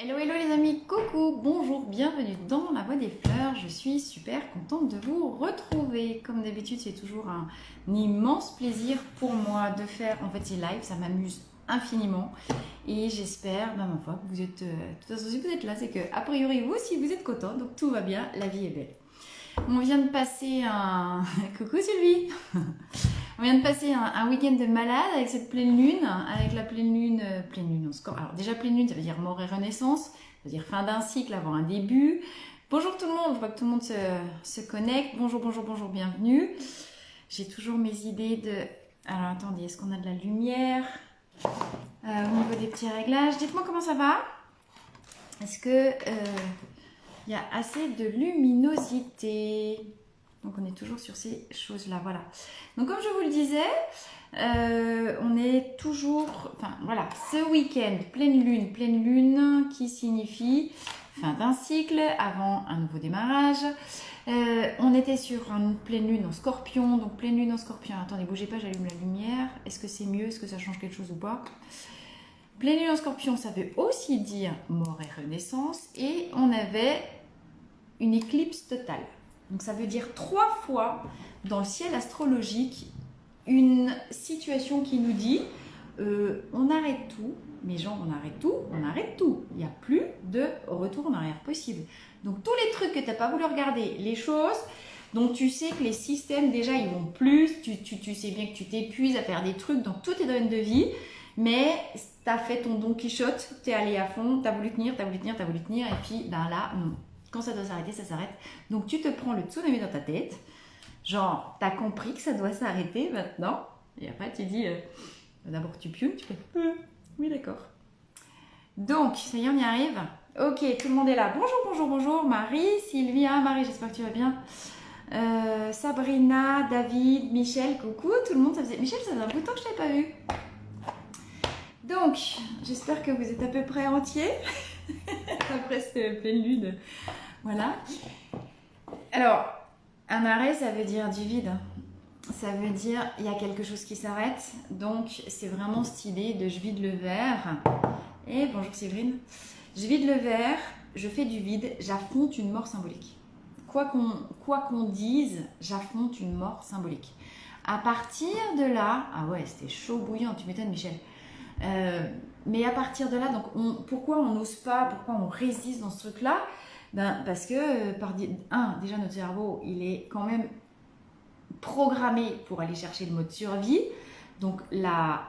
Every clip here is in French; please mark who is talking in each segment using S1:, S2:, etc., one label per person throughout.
S1: Hello, hello les amis, coucou, bonjour, bienvenue dans la Voie des Fleurs. Je suis super contente de vous retrouver. Comme d'habitude, c'est toujours un immense plaisir pour moi de faire en fait ces lives, ça m'amuse infiniment. Et j'espère, ma foi, que vous êtes, de toute façon, si vous êtes là, c'est que a priori vous aussi vous êtes content, donc tout va bien, la vie est belle. On vient de passer un... Coucou Sylvie. On vient de passer un week-end de malade avec cette pleine lune, avec la pleine lune en score. Alors déjà pleine lune, ça veut dire mort et renaissance, ça veut dire fin d'un cycle avant un début. Bonjour tout le monde, je vois que tout le monde se connecte. Bonjour, bonjour, bonjour, bienvenue. J'ai toujours mes idées de... Alors attendez, est-ce qu'on a de la lumière au niveau des petits réglages? Dites-moi comment ça va. Est-ce que il y a assez de luminosité? Donc on est toujours sur ces choses-là, voilà. Donc comme je vous le disais, on est toujours, enfin voilà, ce week-end, pleine lune qui signifie fin d'un cycle, avant un nouveau démarrage. On était sur une pleine lune en scorpion, donc pleine lune en scorpion. Attendez, bougez pas, j'allume la lumière. Est-ce que c'est mieux? Est-ce que ça change quelque chose ou pas? Pleine lune en scorpion, ça veut aussi dire mort et renaissance. Et on avait une éclipse totale. Donc ça veut dire 3 fois dans le ciel astrologique une situation qui nous dit on arrête tout, mais genre on arrête tout. Il n'y a plus de retour en arrière possible. Donc tous les trucs que tu n'as pas voulu regarder, les choses dont tu sais que les systèmes déjà ils vont plus, tu sais bien que tu t'épuises à faire des trucs dans tous tes domaines de vie, mais tu as fait ton Don Quichotte, tu es allé à fond, tu as voulu tenir, et puis ben là, non. Quand ça doit s'arrêter, ça s'arrête. Donc tu te prends le tsunami dans ta tête. Genre, t'as compris que ça doit s'arrêter maintenant. Et après, tu dis, d'abord tu piounes, tu fais, oui d'accord. Donc, ça y est, on y arrive. Ok, tout le monde est là. Bonjour, bonjour, bonjour. Marie, Sylvia, Marie, j'espère que tu vas bien. Sabrina, David, Michel, coucou, tout le monde. Michel, ça faisait un bout de temps que je t'avais pas vu. Donc, j'espère que vous êtes à peu près entiers. Après cette pleine lune. Voilà. Alors, un arrêt, ça veut dire du vide. Ça veut dire il y a quelque chose qui s'arrête. Donc, c'est vraiment cette idée de je vide le verre. Et bonjour Séverine. Je vide le verre, je fais du vide, j'affronte une mort symbolique. Quoi qu'on dise, j'affronte une mort symbolique. À partir de là, ah ouais, c'était chaud bouillant, tu m'étonnes Michel. Mais à partir de là, donc pourquoi on n'ose pas, pourquoi on résiste dans ce truc-là? Ben, parce que, déjà notre cerveau, il est quand même programmé pour aller chercher le mode survie. Donc la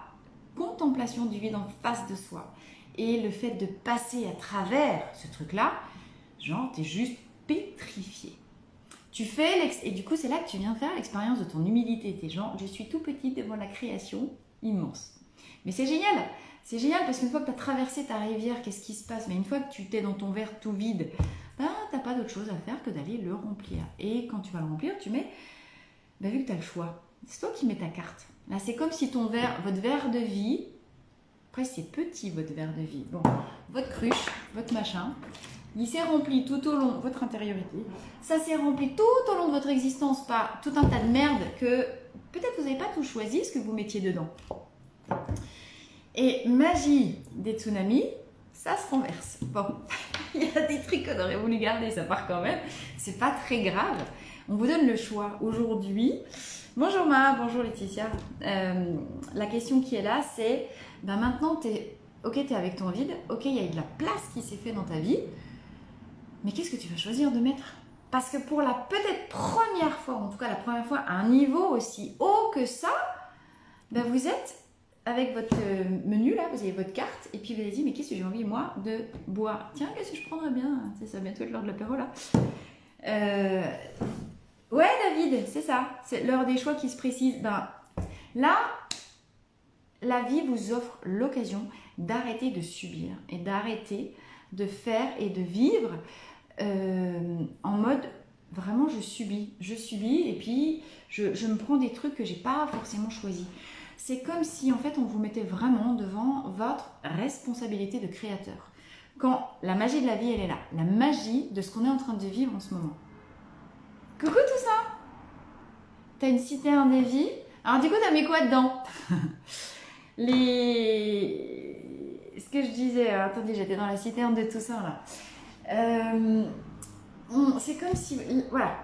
S1: contemplation du vide en face de soi et le fait de passer à travers ce truc-là, genre, t'es juste pétrifié. Tu fais, et du coup, c'est là que tu viens faire l'expérience de ton humilité. T'es genre, je suis tout petit devant la création immense. Mais c'est génial! C'est génial parce qu'une fois que tu as traversé ta rivière, qu'est-ce qui se passe? Mais une fois que tu t'es dans ton verre tout vide, ben, tu n'as pas d'autre chose à faire que d'aller le remplir. Et quand tu vas le remplir, tu mets, ben, vu que tu as le choix, c'est toi qui mets ta carte. Là, c'est comme si ton verre, votre verre de vie, après c'est petit votre verre de vie, bon, votre cruche, votre machin, il s'est rempli tout au long de votre intériorité, ça s'est rempli tout au long de votre existence par tout un tas de merde que peut-être vous n'avez pas tout choisi ce que vous mettiez dedans. Et magie des tsunamis, ça se renverse. Bon, il y a des trucs qu'on aurait voulu garder, ça part quand même. C'est pas très grave. On vous donne le choix aujourd'hui. Bonjour Ma, bonjour Laetitia. La question qui est là, c'est ben maintenant, t'es avec ton vide, ok, il y a de la place qui s'est faite dans ta vie, mais qu'est-ce que tu vas choisir de mettre? Parce que pour la peut-être première fois, en tout cas la première fois, à un niveau aussi haut que ça, ben vous êtes avec votre menu là, vous avez votre carte et puis vous avez dit mais qu'est-ce que j'ai envie moi de boire? Tiens, qu'est-ce que je prendrais bien? C'est ça, bientôt l'heure de l'apéro là. Ouais David, c'est ça, c'est l'heure des choix qui se précise. Ben, là, la vie vous offre l'occasion d'arrêter de subir et d'arrêter de faire et de vivre en mode vraiment je subis et puis je me prends des trucs que j'ai pas forcément choisis. C'est comme si en fait on vous mettait vraiment devant votre responsabilité de créateur. Quand la magie de la vie elle est là, la magie de ce qu'on est en train de vivre en ce moment. Coucou tout ça! T'as une citerne des vies. Alors du coup t'as mis quoi dedans? que je disais, attendez, j'étais dans la citerne de tout ça là. C'est comme si, voilà,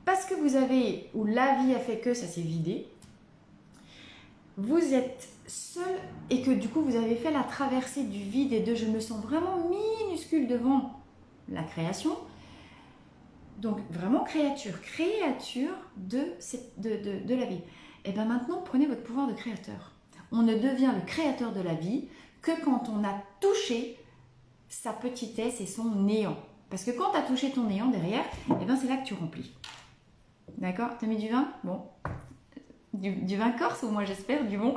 S1: parce que vous avez, ou la vie a fait que ça s'est vidé, vous êtes seul et que du coup vous avez fait la traversée du vide et de je me sens vraiment minuscule devant la création. Donc vraiment créature de la vie. Et bien maintenant, prenez votre pouvoir de créateur. On ne devient le créateur de la vie que quand on a touché sa petitesse et son néant. Parce que quand tu as touché ton néant derrière, et ben c'est là que tu remplis. D'accord? Tu as mis du vin? Bon. Du vin corse ou moi j'espère du bon.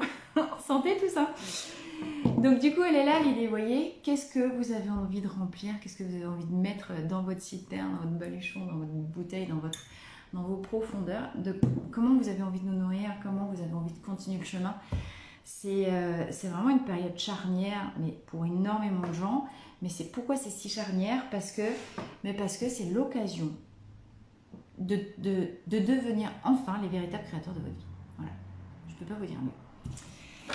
S1: Santé tout ça. Donc du coup elle est là l'idée, vous voyez, qu'est-ce que vous avez envie de remplir, qu'est-ce que vous avez envie de mettre dans votre citerne, dans votre baluchon, dans votre bouteille, dans vos profondeurs, de comment vous avez envie de nous nourrir, comment vous avez envie de continuer le chemin. C'est vraiment une période charnière, mais pour énormément de gens. Mais c'est pourquoi c'est si charnière, parce que c'est l'occasion de devenir enfin les véritables créateurs de votre vie. Voilà, je ne peux pas vous dire mieux.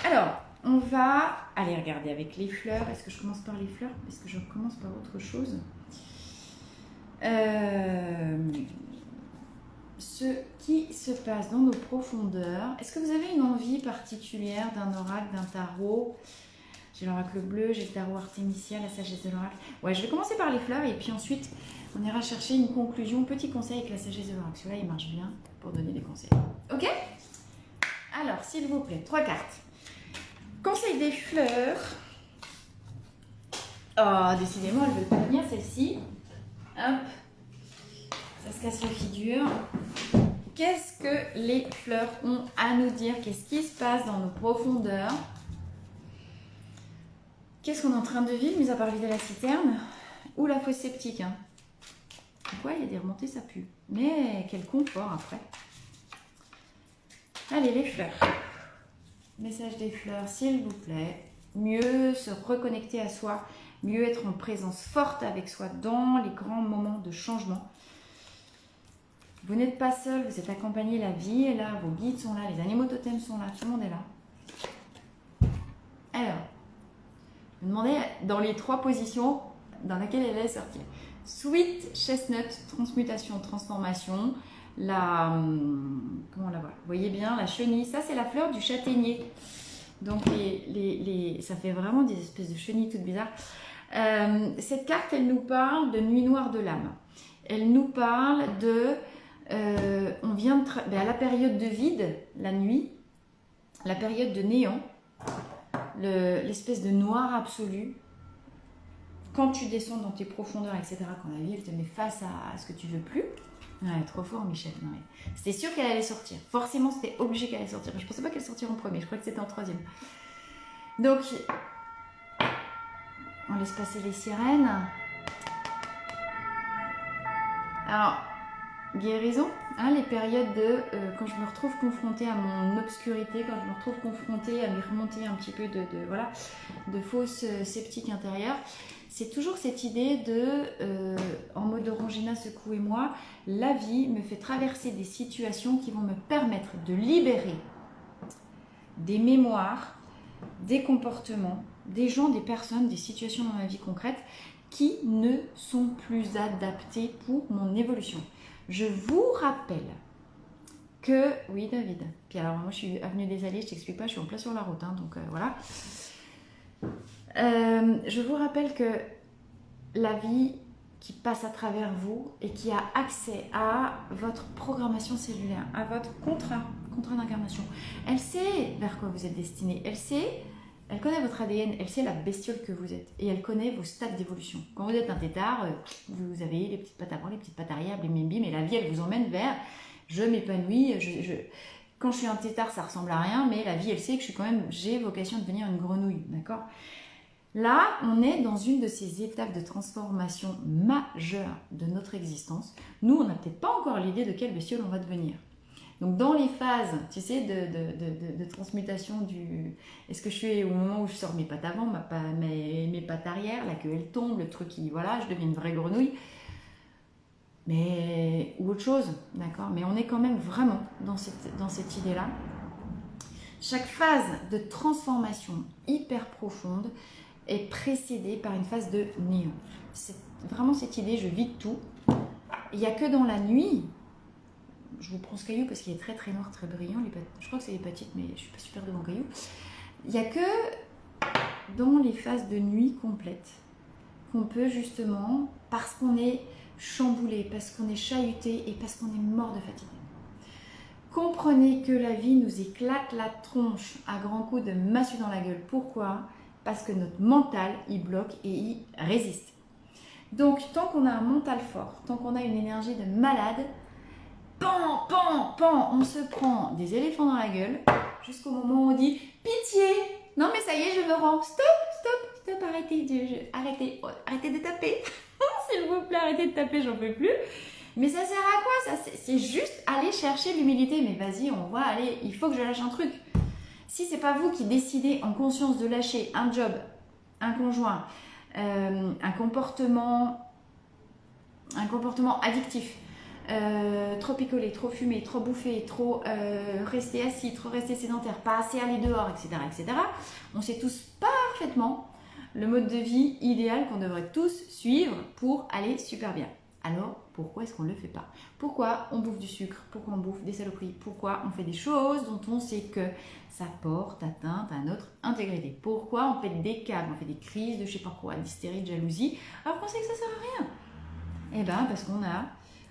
S1: Alors, on va aller regarder avec les fleurs. Est-ce que je commence par les fleurs? Est-ce que je commence par autre chose? Ce qui se passe dans nos profondeurs. Est-ce que vous avez une envie particulière d'un oracle, d'un tarot? J'ai l'oracle bleu, j'ai le tarot artémisia, la sagesse de l'oracle. Ouais, je vais commencer par les fleurs et puis ensuite on ira chercher une conclusion, petit conseil avec la sagesse de l'oracle. Celui-là, il marche bien pour donner des conseils. Ok? Alors, s'il vous plaît, 3 cartes. Conseil des fleurs. Oh, décidément, elle veut pas venir, celle-ci. Hop. Ça se casse la figure. Qu'est-ce que les fleurs ont à nous dire? Qu'est-ce qui se passe dans nos profondeurs? Qu'est-ce qu'on est en train de vivre, mis à part vider la citerne? Ou la fosse septique, hein. Pourquoi il y a des remontées, ça pue. Mais quel confort après. Allez, les fleurs. Message des fleurs, s'il vous plaît. Mieux se reconnecter à soi, mieux être en présence forte avec soi dans les grands moments de changement. Vous n'êtes pas seul, vous êtes accompagné, la vie est là, vos guides sont là, les animaux totems sont là, tout le monde est là. Alors, je me demandais dans les 3 positions dans laquelle elle est sortie. Sweet Chestnut, transmutation, transformation. Comment on la voit? Vous voyez bien, la chenille, ça c'est la fleur du châtaignier. Donc ça fait vraiment des espèces de chenilles toutes bizarres. Cette carte, elle nous parle de nuit noire de l'âme. Elle nous parle de... on vient à la période de vide, la nuit, la période de néant, l'espèce de noir absolu. Quand tu descends dans tes profondeurs, etc., quand la vie elle te met face à ce que tu veux plus. Ouais, trop fort, Michel. C'était sûr qu'elle allait sortir. Forcément, c'était obligé qu'elle allait sortir. Je ne pensais pas qu'elle sortirait en premier. Je crois que c'était en 3e. Donc, on laisse passer les sirènes. Alors, guérison, hein, les périodes de quand je me retrouve confrontée à mon obscurité, quand je me retrouve confrontée à mes remontées un petit peu de fausses sceptiques intérieures. C'est toujours cette idée de, en mode Orangina, secouez-moi, la vie me fait traverser des situations qui vont me permettre de libérer des mémoires, des comportements, des gens, des personnes, des situations dans ma vie concrète qui ne sont plus adaptées pour mon évolution. Je vous rappelle que... Oui, David. Puis alors, moi, je suis avenue des Allées, je t'explique pas, je suis en plein sur la route, hein, donc voilà. Je vous rappelle que la vie qui passe à travers vous et qui a accès à votre programmation cellulaire, à votre contrat d'incarnation, elle sait vers quoi vous êtes destiné, elle connaît votre ADN, elle sait la bestiole que vous êtes et elle connaît vos stades d'évolution. Quand vous êtes un tétard, vous avez les petites pattes avant, les petites pattes arrière, les mimbim, et la vie elle vous emmène vers je m'épanouis, quand je suis un tétard ça ressemble à rien, mais la vie elle sait que j'ai vocation à devenir une grenouille, d'accord? Là, on est dans une de ces étapes de transformation majeure de notre existence. Nous, on n'a peut-être pas encore l'idée de quelle bestiole on va devenir. Donc, dans les phases, tu sais, de transmutation du... Est-ce que je suis au moment où je sors mes pattes avant, mes pattes arrière, la queue, elle tombe, le truc qui... Voilà, je deviens une vraie grenouille. Mais... Ou autre chose, d'accord? Mais on est quand même vraiment dans cette idée-là. Chaque phase de transformation hyper profonde est précédée par une phase de néant. C'est vraiment cette idée, je vide tout. Il n'y a que dans la nuit, je vous prends ce caillou parce qu'il est très très noir, très brillant, je crois que c'est l'hépatite, mais je ne suis pas super de mon caillou. Il n'y a que dans les phases de nuit complète qu'on peut justement, parce qu'on est chamboulé, parce qu'on est chahuté et parce qu'on est mort de fatigue. Comprenez que la vie nous éclate la tronche à grands coups de massue dans la gueule. Pourquoi? Parce que notre mental, il bloque et il résiste. Donc, tant qu'on a un mental fort, tant qu'on a une énergie de malade, pan, pan, pan, on se prend des éléphants dans la gueule jusqu'au moment où on dit « Pitié! Non mais ça y est, je me rends. Stop, stop, stop, arrêtez de taper. S'il vous plaît, arrêtez de taper, j'en peux plus. » Mais ça sert à quoi ça? C'est juste aller chercher l'humilité. Mais vas-y, on va aller, il faut que je lâche un truc. Si c'est pas vous qui décidez en conscience de lâcher un job, un conjoint, un comportement addictif, trop picoler, trop fumer, trop bouffer, trop rester assis, trop rester sédentaire, pas assez aller dehors, etc., etc. On sait tous parfaitement le mode de vie idéal qu'on devrait tous suivre pour aller super bien. Alors, pourquoi est-ce qu'on ne le fait pas? Pourquoi on bouffe du sucre? Pourquoi on bouffe des saloperies? Pourquoi on fait des choses dont on sait que ça porte atteinte à notre intégrité? Pourquoi on fait des câbles, on fait des crises de je sais pas quoi, d'hystérie, de jalousie, alors qu'on sait que ça sert à rien? Eh bien, parce qu'on a...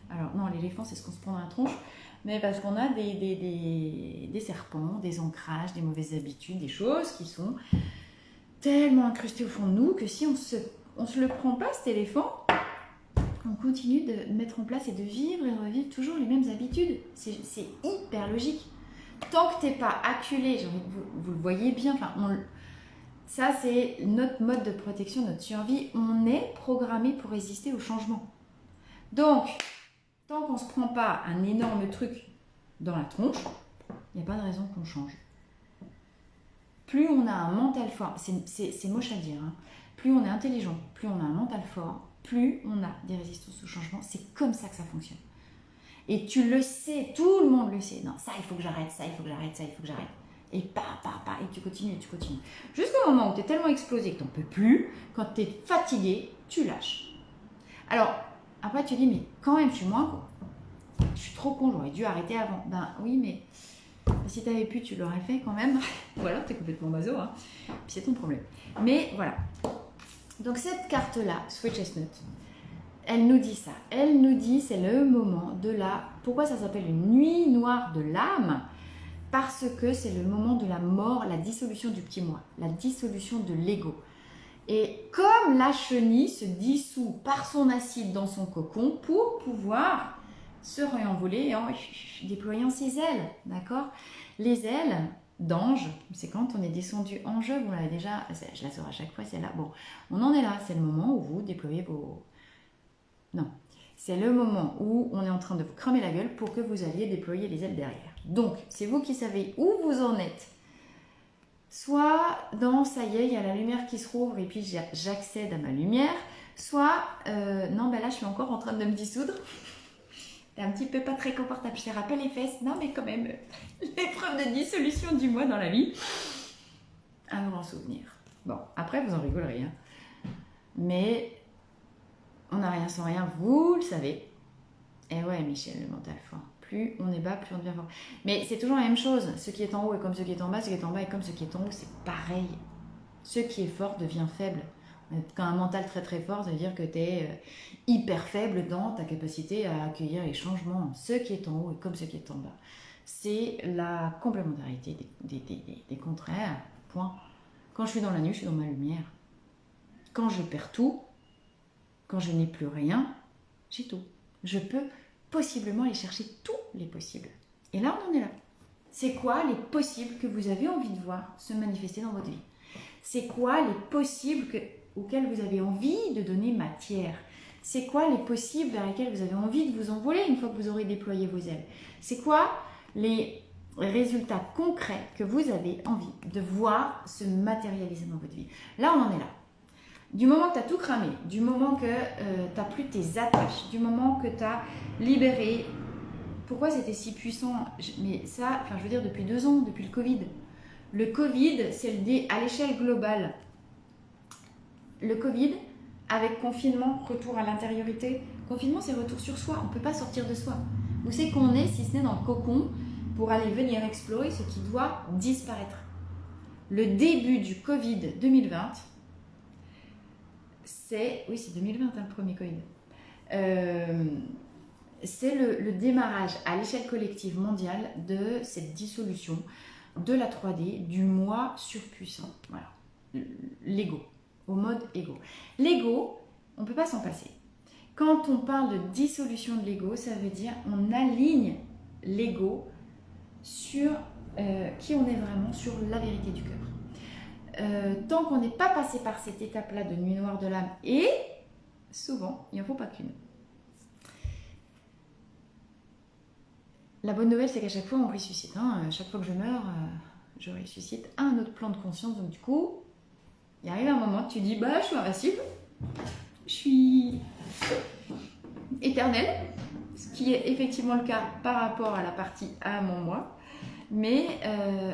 S1: Alors non, l'éléphant, c'est ce qu'on se prend dans la tronche, mais parce qu'on a des serpents, des ancrages, des mauvaises habitudes, des choses qui sont tellement incrustées au fond de nous que si on se le prend pas, cet éléphant, on continue de mettre en place et de vivre et revivre toujours les mêmes habitudes. C'est hyper logique. Tant que tu n'es pas acculé, j'ai envie de vous le voyez bien, ça c'est notre mode de protection, notre survie. On est programmé pour résister au changement. Donc, tant qu'on ne se prend pas un énorme truc dans la tronche, il n'y a pas de raison qu'on change. Plus on a un mental fort, c'est moche à dire, hein, plus on est intelligent, plus on a un mental fort, plus on a des résistances au changement. C'est comme ça que ça fonctionne. Et tu le sais, tout le monde le sait. Non, ça il faut que j'arrête, ça il faut que j'arrête, ça il faut que j'arrête. Et et tu continues, et tu continues. Jusqu'au moment où tu es tellement explosé que tu n'en peux plus, quand tu es fatigué, tu lâches. Alors, après tu dis, mais quand même, je suis moins con. Je suis trop con, j'aurais dû arrêter avant. Ben oui, mais si tu avais pu, tu l'aurais fait quand même. Ou alors tu es complètement bazo, hein. Puis c'est ton problème. Mais voilà. Donc cette carte-là, Switch Chestnut, elle nous dit ça. Elle nous dit c'est le moment de la... Pourquoi ça s'appelle une nuit noire de l'âme? Parce que c'est le moment de la mort, la dissolution du petit moi, la dissolution de l'ego. Et comme la chenille se dissout par son acide dans son cocon pour pouvoir se réenvoler en déployant ses ailes, d'accord? Les ailes d'ange, c'est quand on est descendu en jeu, vous l'avez déjà, je la sors à chaque fois, c'est là, bon, on en est là, c'est le moment où vous déployez vos... Non, c'est le moment où on est en train de vous cramer la gueule pour que vous alliez déployer les ailes derrière. Donc, c'est vous qui savez où vous en êtes. Soit dans, ça y est, il y a la lumière qui se rouvre et puis j'accède à ma lumière, soit, non, ben là, je suis encore en train de me dissoudre. C'est un petit peu pas très confortable, je te rappelle les fesses. Non, mais quand même, l'épreuve de dissolution du moi dans la vie. Un grand souvenir. Bon, après, vous en rigolerez. Hein. Mais on n'a rien sans rien, vous le savez. Et ouais, Michel, le mental fort. Plus on est bas, plus on devient fort. Mais c'est toujours la même chose. Ce qui est en haut est comme ce qui est en bas, ce qui est en bas est comme ce qui est en haut. C'est pareil. Ce qui est fort devient faible. Quand un mental très très fort, ça veut dire que tu es hyper faible dans ta capacité à accueillir les changements. Ce qui est en haut est comme ce qui est en bas. C'est la complémentarité des contraires. Point. Quand je suis dans la nuit, je suis dans ma lumière. Quand je perds tout, quand je n'ai plus rien, j'ai tout. Je peux possiblement aller chercher tous les possibles. Et là, on en est là. C'est quoi les possibles que vous avez envie de voir se manifester dans votre vie? C'est quoi les possibles auxquels vous avez envie de donner matière? C'est quoi les possibles vers lesquels vous avez envie de vous envoler une fois que vous aurez déployé vos ailes? C'est quoi les résultats concrets que vous avez envie de voir se matérialiser dans votre vie? Là, on en est là. Du moment que tu as tout cramé, du moment que tu n'as plus tes attaches, du moment que tu as libéré... Pourquoi c'était si puissant? Mais ça, je veux dire, depuis 2 ans, depuis le Covid. Le Covid, c'est à l'échelle globale le Covid, avec confinement, retour à l'intériorité. Confinement, c'est retour sur soi. On ne peut pas sortir de soi. Où c'est qu'on est, si ce n'est dans le cocon, pour aller venir explorer ce qui doit disparaître. Le début du Covid 2020, c'est 2020, hein, le premier Covid. C'est le démarrage à l'échelle collective mondiale de cette dissolution de la 3D, du moi surpuissant. Voilà. L'ego, au mode ego. L'ego, on ne peut pas s'en passer. Quand on parle de dissolution de l'ego, ça veut dire on aligne l'ego sur qui on est vraiment, sur la vérité du cœur. Tant qu'on n'est pas passé par cette étape-là de nuit noire de l'âme, et souvent, il n'en faut pas qu'une. La bonne nouvelle, c'est qu'à chaque fois, on ressuscite. Hein. Chaque fois que je meurs, je ressuscite à un autre plan de conscience. Donc du coup, il arrive un moment que tu dis, bah, je suis invincible, je suis éternelle, ce qui est effectivement le cas par rapport à la partie à mon moi. Mais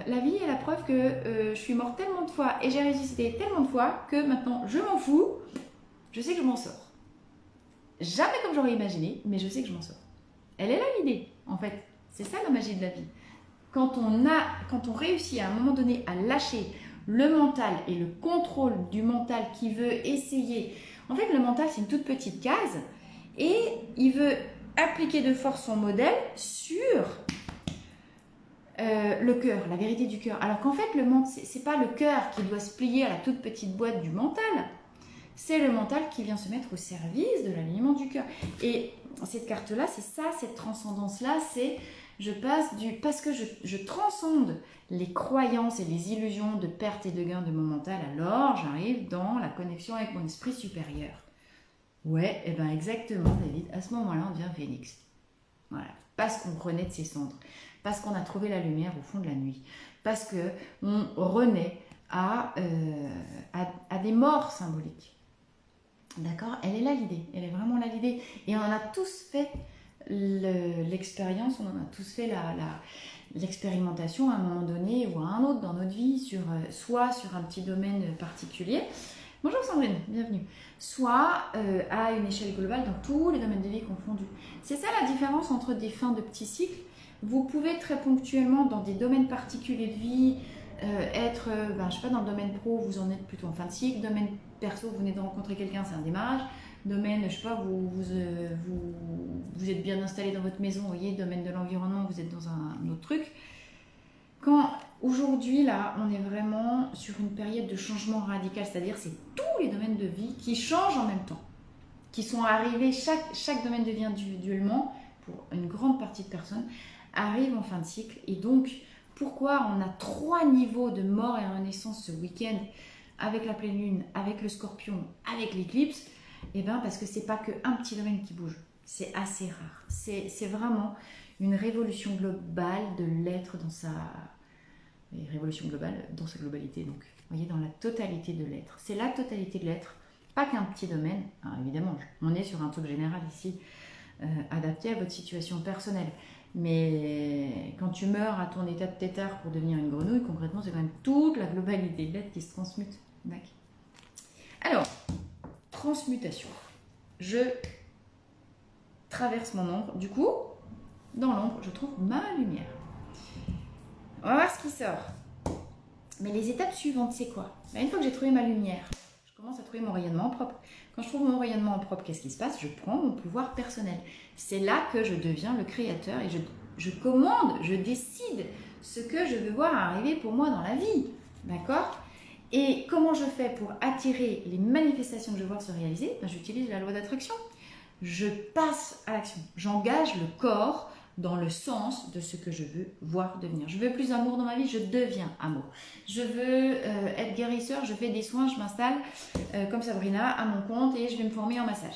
S1: la vie est la preuve que je suis morte tellement de fois et j'ai ressuscité tellement de fois que maintenant, je m'en fous, je sais que je m'en sors. Jamais comme j'aurais imaginé, mais je sais que je m'en sors. Elle est là l'idée, en fait. C'est ça la magie de la vie. Quand on réussit à un moment donné à lâcher le mental et le contrôle du mental qui veut essayer... En fait, le mental, c'est une toute petite case et il veut appliquer de force son modèle sur le cœur, la vérité du cœur. Alors qu'en fait, c'est pas le cœur qui doit se plier à la toute petite boîte du mental. C'est le mental qui vient se mettre au service de l'alignement du cœur. Et cette carte-là, c'est ça, cette transcendance-là, c'est... Parce que je transcende les croyances et les illusions de perte et de gain de mon mental, alors j'arrive dans la connexion avec mon esprit supérieur. Ouais, et bien exactement, David, à ce moment-là, on devient phénix. Voilà, parce qu'on renaît de ses cendres, parce qu'on a trouvé la lumière au fond de la nuit, parce qu'on renaît à des morts symboliques. D'accord? Elle est là l'idée, elle est vraiment là l'idée. Et on en a tous fait l'expérience, on en a tous fait l'expérimentation à un moment donné ou à un autre dans notre vie, soit sur un petit domaine particulier. Bonjour Sandrine, bienvenue. Soit à une échelle globale dans tous les domaines de vie confondus. C'est ça la différence entre des fins de petits cycles. Vous pouvez très ponctuellement dans des domaines particuliers de vie être, je sais pas, dans le domaine pro, vous en êtes plutôt en fin de cycle. Domaine perso, vous venez de rencontrer quelqu'un, c'est un démarrage. Domaine, je sais pas, vous êtes bien installé dans votre maison, vous voyez, domaine de l'environnement, vous êtes dans un autre truc. Quand aujourd'hui, là, on est vraiment sur une période de changement radical, c'est-à-dire c'est tous les domaines de vie qui changent en même temps, qui sont arrivés, chaque domaine de vie individuellement, pour une grande partie de personnes, arrive en fin de cycle. Et donc, pourquoi on a 3 niveaux de mort et renaissance ce week-end, avec la pleine lune, avec le scorpion, avec l'éclipse? Eh bien, parce que c'est pas qu'un petit domaine qui bouge, c'est assez rare. C'est vraiment une révolution globale de l'être dans sa... révolution globale dans sa globalité, donc. Vous voyez, dans la totalité de l'être. C'est la totalité de l'être, pas qu'un petit domaine. Alors, évidemment, on est sur un truc général ici, adapté à votre situation personnelle. Mais quand tu meurs à ton état de tétard pour devenir une grenouille, concrètement, c'est quand même toute la globalité de l'être qui se transmute. D'accord. Alors, transmutation. Je traverse mon ombre. Du coup, dans l'ombre, je trouve ma lumière. On va voir ce qui sort. Mais les étapes suivantes, c'est quoi? Une fois que j'ai trouvé ma lumière, je commence à trouver mon rayonnement propre. Quand je trouve mon rayonnement propre, qu'est-ce qui se passe? Je prends mon pouvoir personnel. C'est là que je deviens le créateur et je commande, je décide ce que je veux voir arriver pour moi dans la vie. D'accord? Et comment je fais pour attirer les manifestations que je veux voir se réaliser? J'utilise la loi d'attraction. Je passe à l'action. J'engage le corps dans le sens de ce que je veux voir devenir. Je veux plus d'amour dans ma vie, je deviens amour. Je veux être guérisseur, je fais des soins, je m'installe comme Sabrina à mon compte et je vais me former en massage.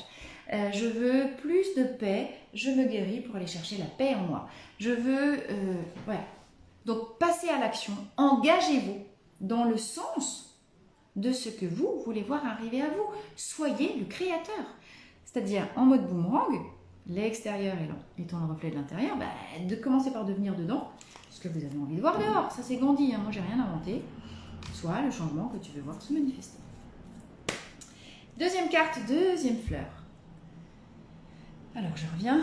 S1: Je veux plus de paix, je me guéris pour aller chercher la paix en moi. Je veux... voilà. Donc, passez à l'action, engagez-vous dans le sens de ce que vous voulez voir arriver à vous. Soyez le créateur. C'est-à-dire, en mode boomerang, l'extérieur étant le reflet de l'intérieur, de commencer par devenir dedans ce que vous avez envie de voir dehors. Ça, c'est Gandhi, hein. Moi, j'ai rien inventé. Soit le changement que tu veux voir se manifester. Deuxième carte, deuxième fleur. Alors je reviens.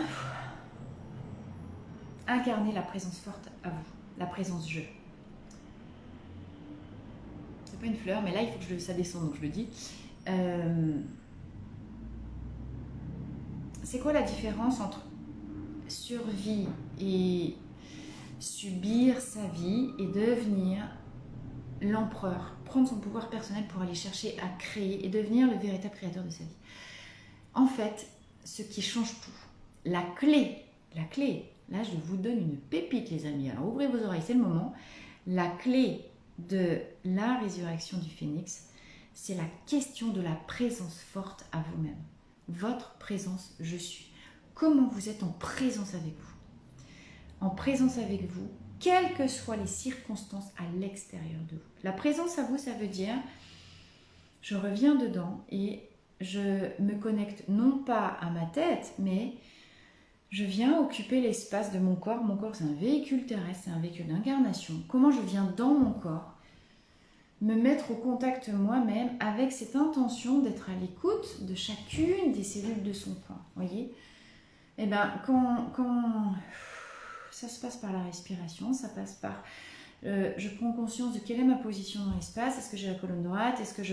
S1: Incarnez la présence forte à vous, la présence je. C'est pas une fleur, mais là il faut que ça descende, donc je le dis. C'est quoi la différence entre survie et subir sa vie et devenir l'empereur, prendre son pouvoir personnel pour aller chercher à créer et devenir le véritable créateur de sa vie? En fait, ce qui change tout, la clé, là je vous donne une pépite les amis, alors ouvrez vos oreilles, c'est le moment. La clé de la résurrection du phénix, c'est la question de la présence forte à vous-même. Votre présence je suis. Comment vous êtes en présence avec vous? En présence avec vous, quelles que soient les circonstances à l'extérieur de vous. La présence à vous, ça veut dire, je reviens dedans et je me connecte non pas à ma tête, mais je viens occuper l'espace de mon corps. Mon corps, c'est un véhicule terrestre, c'est un véhicule d'incarnation. Comment je viens dans mon corps me mettre au contact moi-même avec cette intention d'être à l'écoute de chacune des cellules de son corps. Voyez? Eh bien, quand ça se passe par la respiration, ça passe par... je prends conscience de quelle est ma position dans l'espace. Est-ce que j'ai la colonne droite? Est-ce que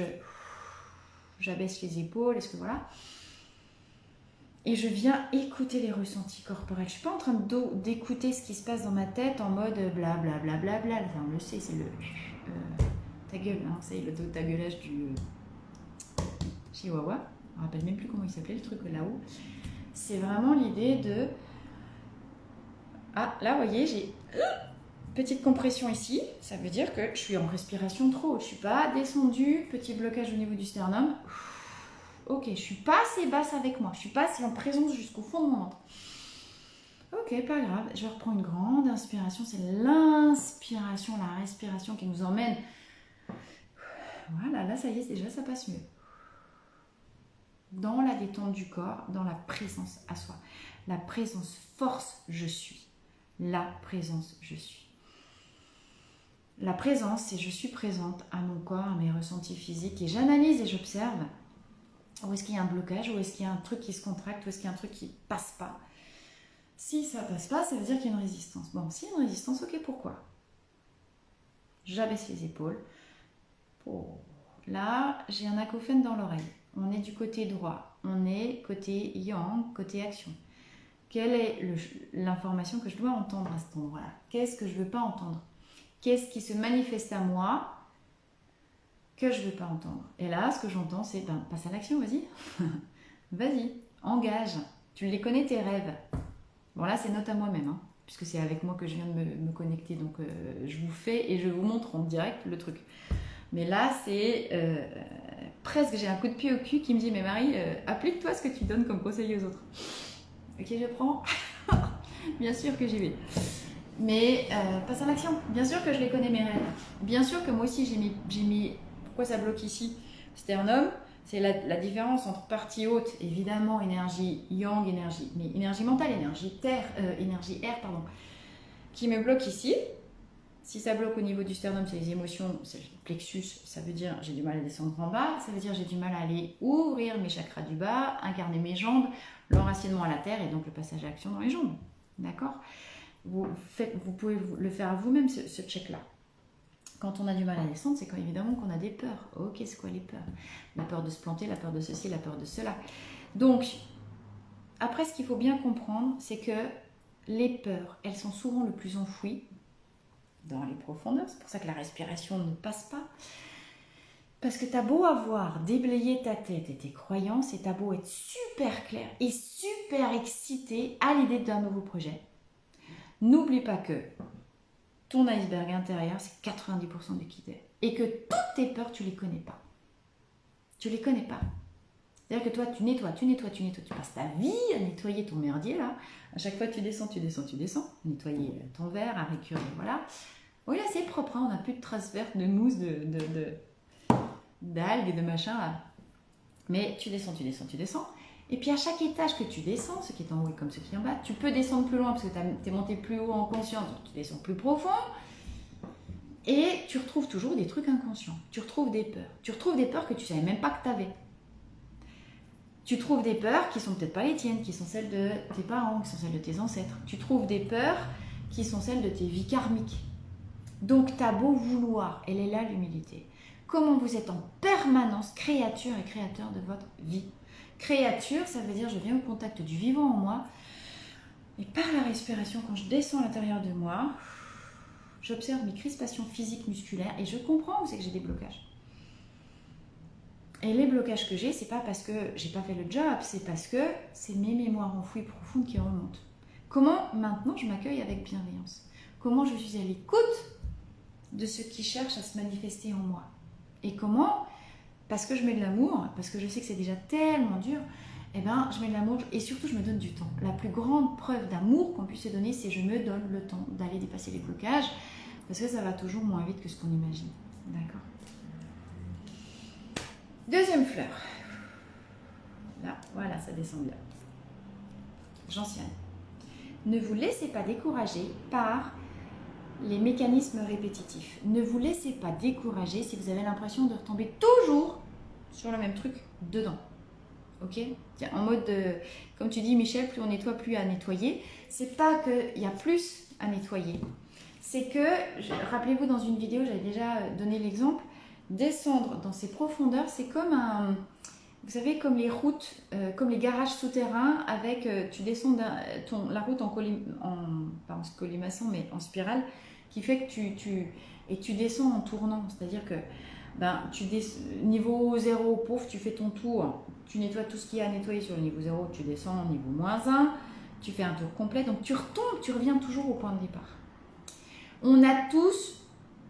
S1: j'abaisse les épaules? Est-ce que voilà? Et je viens écouter les ressentis corporels. Je ne suis pas en train d'écouter ce qui se passe dans ma tête en mode blablabla. Enfin, on le sait, c'est le... ta gueule, hein, c'est le tagueulage du chihuahua. Je ne me rappelle même plus comment il s'appelait le truc là-haut. C'est vraiment l'idée de... Ah, là, vous voyez, j'ai petite compression ici. Ça veut dire que je suis en respiration trop haute. Je ne suis pas descendue. Petit blocage au niveau du sternum. Ok, je ne suis pas assez basse avec moi. Je ne suis pas assez en présence jusqu'au fond de mon ventre. Ok, pas grave. Je reprends une grande inspiration. C'est l'inspiration, la respiration qui nous emmène. Voilà, là, ça y est, déjà, ça passe mieux. Dans la détente du corps, dans la présence à soi. La présence force, je suis. La présence, je suis. La présence, c'est je suis présente à mon corps, à mes ressentis physiques et j'analyse et j'observe où est-ce qu'il y a un blocage, où est-ce qu'il y a un truc qui se contracte, où est-ce qu'il y a un truc qui passe pas. Si ça passe pas, ça veut dire qu'il y a une résistance. Bon, s'il y a une résistance, ok, pourquoi? J'abaisse les épaules. Oh. Là, j'ai un acouphène dans l'oreille. On est du côté droit, on est côté yang, côté action. Quelle est l'information que je dois entendre à cet endroit-là? Qu'est-ce que je ne veux pas entendre? Qu'est-ce qui se manifeste à moi que je ne veux pas entendre? Et là, ce que j'entends, c'est passe à l'action, vas-y. Vas-y, engage. Tu les connais, tes rêves. Bon, là, c'est note à moi-même, hein, puisque c'est avec moi que je viens de me connecter. Donc, je vous fais et je vous montre en direct le truc. Mais là, c'est presque, j'ai un coup de pied au cul qui me dit, mais Marie, applique-toi ce que tu donnes comme conseil aux autres. Ok, je prends. Bien sûr que j'y vais. Mais passe à l'action. Bien sûr que je les connais, mes rêves. Bien sûr que moi aussi, j'ai mis... Pourquoi ça bloque ici? Sternum, c'est la différence entre partie haute, évidemment, énergie yang, mais énergie mentale, énergie terre, énergie air, pardon, qui me bloque ici. Si ça bloque au niveau du sternum, c'est les émotions, c'est le plexus, ça veut dire j'ai du mal à descendre en bas, ça veut dire j'ai du mal à aller ouvrir mes chakras du bas, incarner mes jambes, l'enracinement à la terre et donc le passage à l'action dans les jambes. D'accord? Vous pouvez le faire à vous-même, ce check-là. Quand on a du mal à descendre, c'est évidemment qu'on a des peurs. Ok, c'est quoi les peurs? La peur de se planter, la peur de ceci, la peur de cela. Donc, après, ce qu'il faut bien comprendre, c'est que les peurs, elles sont souvent le plus enfouies dans les profondeurs. C'est pour ça que la respiration ne passe pas. Parce que tu as beau avoir déblayé ta tête et tes croyances, et tu as beau être super clair et super excité à l'idée d'un nouveau projet, n'oublie pas que ton iceberg intérieur, c'est 90% du qui t'es. Et que toutes tes peurs, tu ne les connais pas. Tu ne les connais pas. C'est-à-dire que toi, tu nettoies. Tu passes ta vie à nettoyer ton merdier, là. À chaque fois, tu descends. Nettoyer ton verre, à récurer, voilà. Oui, là, c'est propre, hein. On n'a plus de traces vertes, de mousse, d'algues et de machin, là. Mais tu descends. Et puis, à chaque étage que tu descends, ce qui est en haut et comme ce qui est en bas, tu peux descendre plus loin parce que tu es monté plus haut en conscience, donc tu descends plus profond. Et tu retrouves toujours des trucs inconscients. Tu retrouves des peurs. Tu retrouves des peurs que tu ne savais même pas que tu avais. Tu trouves des peurs qui sont peut-être pas les tiennes, qui sont celles de tes parents, qui sont celles de tes ancêtres. Tu trouves des peurs qui sont celles de tes vies karmiques. Donc, tu as beau vouloir, elle est là l'humilité. Comment vous êtes en permanence créature et créateur de votre vie. Créature, ça veut dire je viens au contact du vivant en moi. Et par la respiration, quand je descends à l'intérieur de moi, j'observe mes crispations physiques, musculaires et je comprends où c'est que j'ai des blocages. Et les blocages que j'ai, c'est pas parce que j'ai pas fait le job, c'est parce que c'est mes mémoires enfouies profondes qui remontent. Comment maintenant je m'accueille avec bienveillance? Comment je suis à l'écoute de ce qui cherche à se manifester en moi? Et comment, parce que je mets de l'amour, parce que je sais que c'est déjà tellement dur, eh ben, je mets de l'amour et surtout je me donne du temps. La plus grande preuve d'amour qu'on puisse se donner, c'est je me donne le temps d'aller dépasser les blocages, parce que ça va toujours moins vite que ce qu'on imagine. D'accord? Deuxième fleur. Là, voilà, ça descend bien. Gentiane. Ne vous laissez pas décourager par les mécanismes répétitifs. Ne vous laissez pas décourager si vous avez l'impression de retomber toujours sur le même truc dedans. Ok? Tiens, en mode, comme tu dis Michel, plus on nettoie, plus il y a à nettoyer. C'est pas qu'il y a plus à nettoyer. C'est que, rappelez-vous dans une vidéo, j'avais déjà donné l'exemple, descendre dans ces profondeurs, c'est comme un... Vous savez, comme les routes, comme les garages souterrains, avec, tu descends la route pas en colimaçon, mais en spirale, qui fait que tu descends en tournant. C'est-à-dire que niveau 0, pouf, tu fais ton tour, tu nettoies tout ce qu'il y a à nettoyer sur le niveau 0, tu descends au niveau -1, tu fais un tour complet, donc tu retombes, tu reviens toujours au point de départ. On a tous,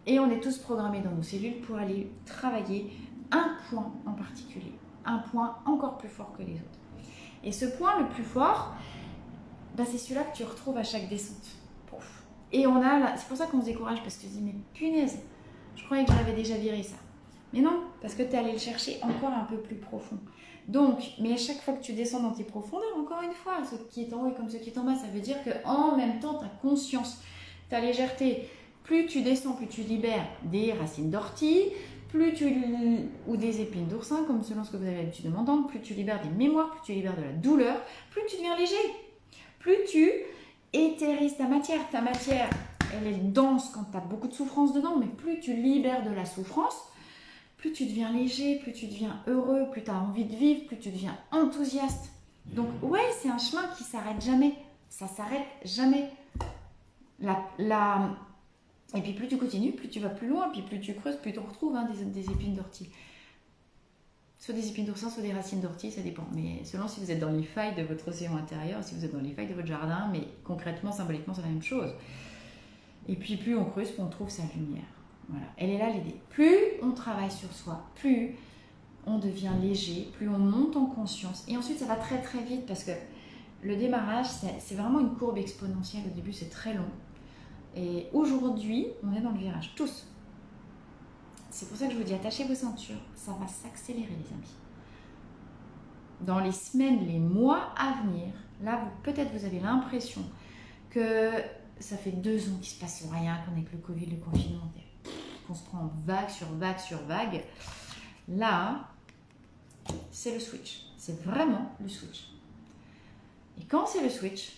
S1: et on est tous programmés dans nos cellules pour aller travailler un point en particulier. Un point encore plus fort que les autres. Et ce point le plus fort, c'est celui-là que tu retrouves à chaque descente. Pouf. Et c'est pour ça qu'on se décourage, parce que tu te dis, mais punaise, je croyais que j'avais déjà viré ça. Mais non, parce que tu es allé le chercher encore un peu plus profond. Donc, mais à chaque fois que tu descends dans tes profondeurs, encore une fois, ce qui est en haut est comme ce qui est en bas, ça veut dire qu'en même temps, ta conscience, ta légèreté, plus tu descends, plus tu libères des racines d'ortie, ou des épines d'oursin, comme selon ce que vous avez l'habitude de m'entendre, plus tu libères des mémoires, plus tu libères de la douleur, plus tu deviens léger, plus tu éthérises ta matière. Ta matière, elle est dense quand tu as beaucoup de souffrance dedans, mais plus tu libères de la souffrance, plus tu deviens léger, plus tu deviens heureux, plus tu as envie de vivre, plus tu deviens enthousiaste. Donc ouais, c'est un chemin qui s'arrête jamais, ça s'arrête jamais. Et puis plus tu continues, plus tu vas plus loin, puis plus tu creuses, plus tu retrouves des épines d'ortie. Soit des épines d'oursin, soit des racines d'ortie, ça dépend. Mais selon si vous êtes dans les failles de votre océan intérieur, si vous êtes dans les failles de votre jardin, mais concrètement, symboliquement, c'est la même chose. Et puis plus on creuse, plus on trouve sa lumière. Voilà, elle est là l'idée. Plus on travaille sur soi, plus on devient léger, plus on monte en conscience. Et ensuite, ça va très très vite parce que le démarrage, c'est vraiment une courbe exponentielle. Au début, c'est très long. Et aujourd'hui, on est dans le virage, tous. C'est pour ça que je vous dis, attachez vos ceintures, ça va s'accélérer les amis. Dans les semaines, les mois à venir, là, peut-être vous avez l'impression que ça fait 2 ans qu'il ne se passe rien, qu'on est avec le Covid, le confinement, qu'on se prend vague sur vague sur vague. Là, c'est le switch. C'est vraiment le switch. Et quand c'est le switch,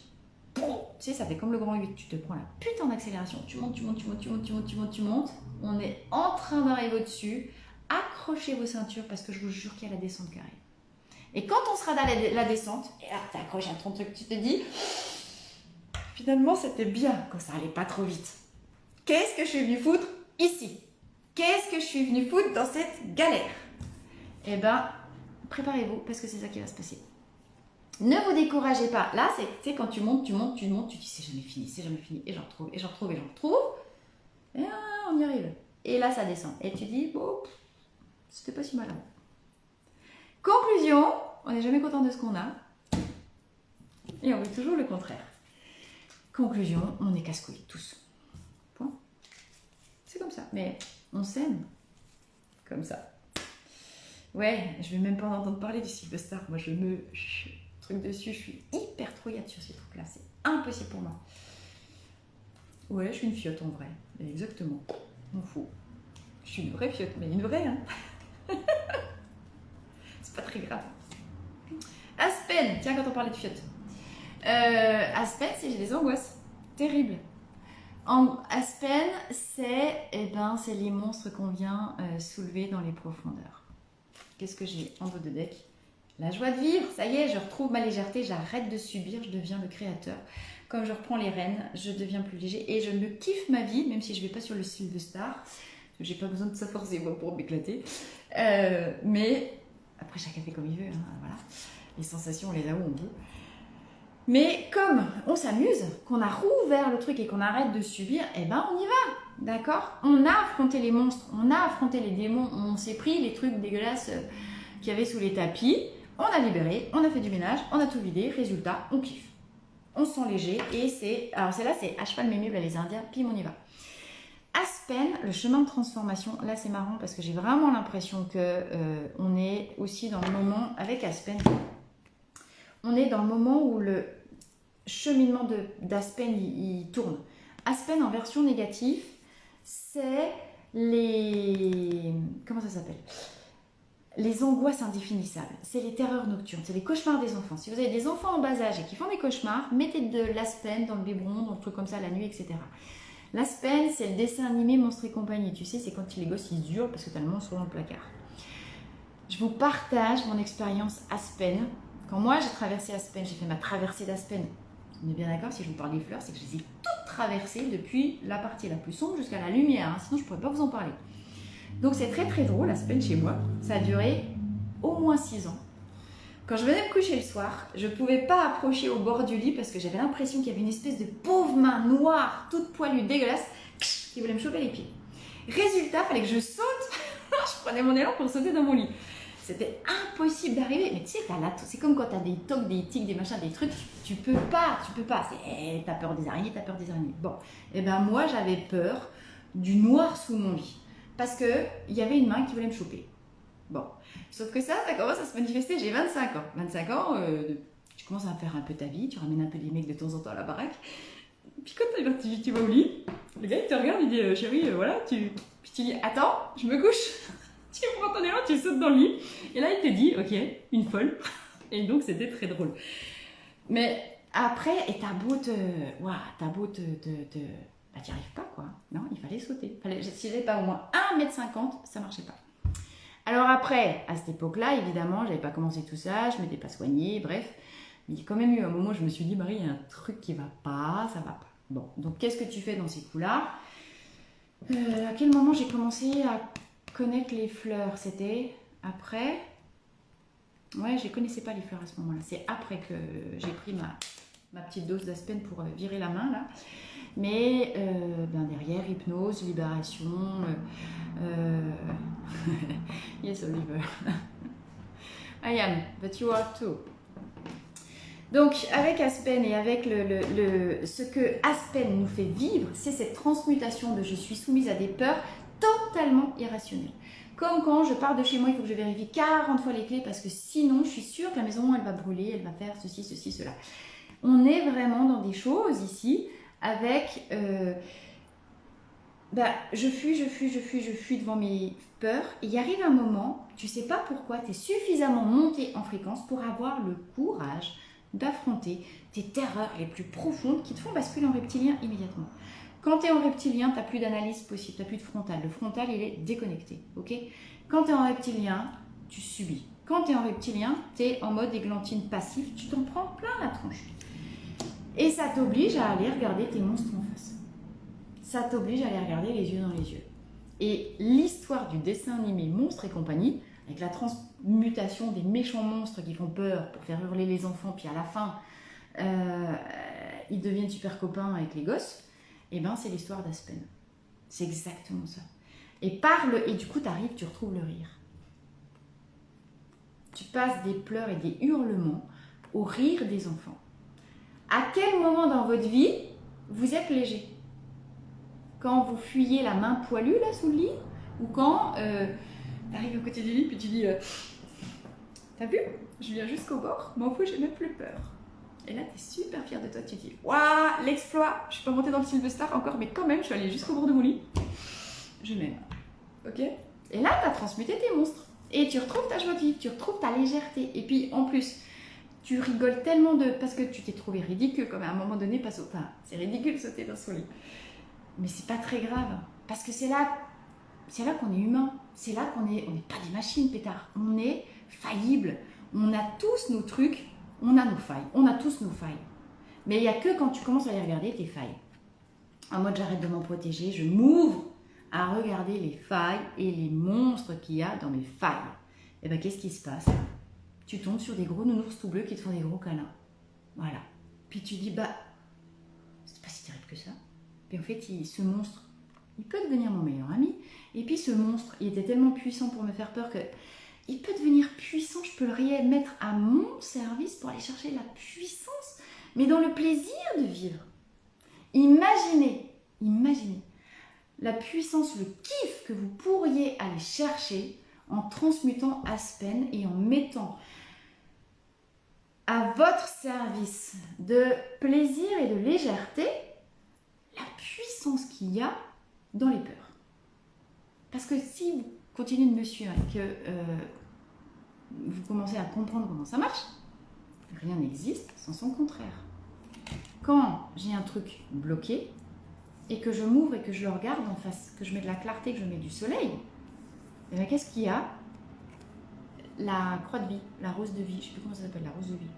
S1: tu sais, ça fait comme le grand 8, tu te prends la putain d'accélération, tu montes, tu montes, tu montes, tu montes, tu montes, tu montes, tu montes. On est en train d'arriver au-dessus. Accrochez vos ceintures parce que je vous jure qu'il y a la descente qui arrive. Et quand on sera dans la descente, et là, t'accroches à ton truc, tu te dis, finalement, c'était bien quand ça allait pas trop vite. Qu'est-ce que je suis venue foutre ici? Qu'est-ce que je suis venue foutre dans cette galère? Eh ben, préparez-vous parce que c'est ça qui va se passer. Ne vous découragez pas. Là, c'est quand tu montes, tu montes, tu montes, tu dis c'est jamais fini, c'est jamais fini. Et j'en retrouve, et j'en retrouve, et j'en retrouve. Et on y arrive. Et là, ça descend. Et tu dis, bon, c'était pas si mal. Conclusion, on n'est jamais content de ce qu'on a. Et on veut toujours le contraire. Conclusion, on est casse-couilles, tous. Point. C'est comme ça. Mais on s'aime comme ça. Ouais, je vais même pas en entendre parler du Sylvester. Moi, truc dessus, je suis hyper trouillette sur ces trucs-là. C'est impossible pour moi. Ouais, je suis une fiotte en vrai. Exactement. On fout. Je suis une vraie fiotte, mais une vraie, hein. C'est pas très grave. Aspen, tiens, quand on parlait de fiottes. Aspen, c'est j'ai des angoisses terribles. Aspen, c'est les monstres qu'on vient soulever dans les profondeurs. Qu'est-ce que j'ai en dos de deck? La joie de vivre, ça y est, je retrouve ma légèreté, j'arrête de subir, je deviens le créateur. Comme je reprends les rênes, je deviens plus léger et je me kiffe ma vie, même si je ne vais pas sur le Silver Star. J'ai pas besoin de ça forcément pour m'éclater. Mais après, chacun fait comme il veut. Hein, voilà. Les sensations, on les a où on veut. Mais comme on s'amuse, qu'on a rouvert le truc et qu'on arrête de subir, on y va. D'accord? On a affronté les monstres, on a affronté les démons, on s'est pris les trucs dégueulasses qu'il y avait sous les tapis. On a libéré, on a fait du ménage, on a tout vidé. Résultat, on kiffe. On se sent léger et c'est... Alors celle-là, c'est à cheval mes meubles les Indiens, pim, on y va. Aspen, le chemin de transformation, là c'est marrant parce que j'ai vraiment l'impression que on est aussi dans le moment, avec Aspen, on est dans le moment où le cheminement d'Aspen il tourne. Aspen en version négative, c'est les... Comment ça s'appelle? Les angoisses indéfinissables, c'est les terreurs nocturnes, c'est les cauchemars des enfants. Si vous avez des enfants en bas âge et qui font des cauchemars, mettez de l'Aspen dans le biberon, dans le truc comme ça la nuit, etc. L'Aspen, c'est le dessin animé Monstres et compagnie. Tu sais, c'est quand les gosses ils hurlent parce que t'as le monstre dans le placard. Je vous partage mon expérience Aspen. Quand moi j'ai traversé Aspen, j'ai fait ma traversée d'Aspen. On est bien d'accord, si je vous parle des fleurs, c'est que je les ai toutes traversées depuis la partie la plus sombre jusqu'à la lumière. Hein, sinon, je ne pourrais pas vous en parler. Donc, c'est très très drôle, Aspen chez moi. Ça a duré au moins 6 ans. Quand je venais me coucher le soir, je ne pouvais pas approcher au bord du lit parce que j'avais l'impression qu'il y avait une espèce de pauvre main noire, toute poilue, dégueulasse, qui voulait me choper les pieds. Résultat, il fallait que je saute. Je prenais mon élan pour sauter dans mon lit. C'était impossible d'arriver. Mais tu sais, c'est comme quand tu as des tocs, des tiques, des machins, des trucs. Tu peux pas. T'as peur des araignées, t'as peur des araignées. Bon, et ben moi, j'avais peur du noir sous mon lit. Parce qu'il y avait une main qui voulait me choper. Bon, sauf que ça commence à se manifester, j'ai 25 ans. 25 ans, tu commences à faire un peu ta vie, tu ramènes un peu des mecs de temps en temps à la baraque. Puis quand tu vas au lit, le gars il te regarde, il dit chérie, voilà, puis tu dis attends, je me couche. Tu prends ton élan, tu sautes dans le lit. Et là il te dit ok, une folle. Et donc c'était très drôle. Mais après, et t'as beau bah, t'y arrives pas quoi. Non, il fallait sauter. Si j'avais pas au moins 1,50 m, ça marchait pas. Alors après, à cette époque-là, évidemment, j'avais pas commencé tout ça, je m'étais pas soignée, bref. Mais il y a quand même eu un moment où je me suis dit, Marie, il y a un truc qui va pas, ça va pas. Bon, donc qu'est-ce que tu fais dans ces coups-là? À quel moment j'ai commencé à connaître les fleurs? C'était après? Ouais, je ne connaissais pas les fleurs à ce moment-là. C'est après que j'ai pris ma petite dose d'Aspen pour virer la main, là. Mais derrière, hypnose, libération. Yes, Oliver. I am, but you are too. Donc, avec Aspen et avec ce que Aspen nous fait vivre, c'est cette transmutation de je suis soumise à des peurs totalement irrationnelles. Comme quand je pars de chez moi, il faut que je vérifie 40 fois les clés parce que sinon, je suis sûre que la maison, elle va brûler, elle va faire ceci, ceci, cela. On est vraiment dans des choses ici avec... je fuis devant mes peurs. Et il arrive un moment, tu ne sais pas pourquoi, tu es suffisamment monté en fréquence pour avoir le courage d'affronter tes terreurs les plus profondes qui te font basculer en reptilien immédiatement. Quand tu es en reptilien, tu n'as plus d'analyse possible, tu n'as plus de frontal. Le frontal, il est déconnecté. Okay, quand tu es en reptilien, tu subis. Quand tu es en reptilien, tu es en mode églantine passif, tu t'en prends plein la tronche. Et ça t'oblige à aller regarder tes monstres en face. Ça t'oblige à aller regarder les yeux dans les yeux. Et l'histoire du dessin animé Monstres et compagnie, avec la transmutation des méchants monstres qui font peur pour faire hurler les enfants, puis à la fin, ils deviennent super copains avec les gosses, et ben c'est l'histoire d'Aspen. C'est exactement ça. Et du coup, tu retrouves le rire. Tu passes des pleurs et des hurlements au rire des enfants. À quel moment dans votre vie vous êtes léger? Quand vous fuyez la main poilue là sous le lit? Ou quand tu arrives au côté du lit puis tu dis t'as vu? Je viens jusqu'au bord, m'en fous, j'ai même plus peur. Et là, tu es super fière de toi, tu te dis waouh, l'exploit! Je suis pas montée dans le Silver Star encore, mais quand même, je suis allée jusqu'au bord de mon lit. Je m'aime. Ok? Et là, tu as transmuté tes monstres. Et tu retrouves ta joie de vivre, tu retrouves ta légèreté. Et puis en plus, tu rigoles tellement parce que tu t'es trouvé ridicule, comme à un moment donné, enfin, c'est ridicule de sauter dans son lit. Mais c'est pas très grave, parce que c'est là qu'on est humain. C'est là on n'est pas des machines, pétard. On est faillible. On a tous nos trucs, on a nos failles. On a tous nos failles. Mais il n'y a que quand tu commences à les regarder, tes failles. En mode, j'arrête de m'en protéger, je m'ouvre à regarder les failles et les monstres qu'il y a dans mes failles. Et bien, qu'est-ce qui se passe? Tu tombes sur des gros nounours tout bleus qui te font des gros câlins. Voilà. Puis tu dis, bah, c'est pas si terrible que ça. Puis en fait, ce monstre, il peut devenir mon meilleur ami. Et puis ce monstre, il était tellement puissant pour me faire peur que il peut devenir puissant, je peux le mettre à mon service pour aller chercher la puissance, mais dans le plaisir de vivre. Imaginez la puissance, le kiff que vous pourriez aller chercher en transmutant Aspen et en mettant à votre service de plaisir et de légèreté la puissance qu'il y a dans les peurs. Parce que si vous continuez de me suivre et que vous commencez à comprendre comment ça marche, rien n'existe sans son contraire. Quand j'ai un truc bloqué et que je m'ouvre et que je le regarde en face, que je mets de la clarté, que je mets du soleil, et bien qu'est-ce qu'il y a? La croix de vie, la rose de vie, je ne sais plus comment ça s'appelle, la rose de vie.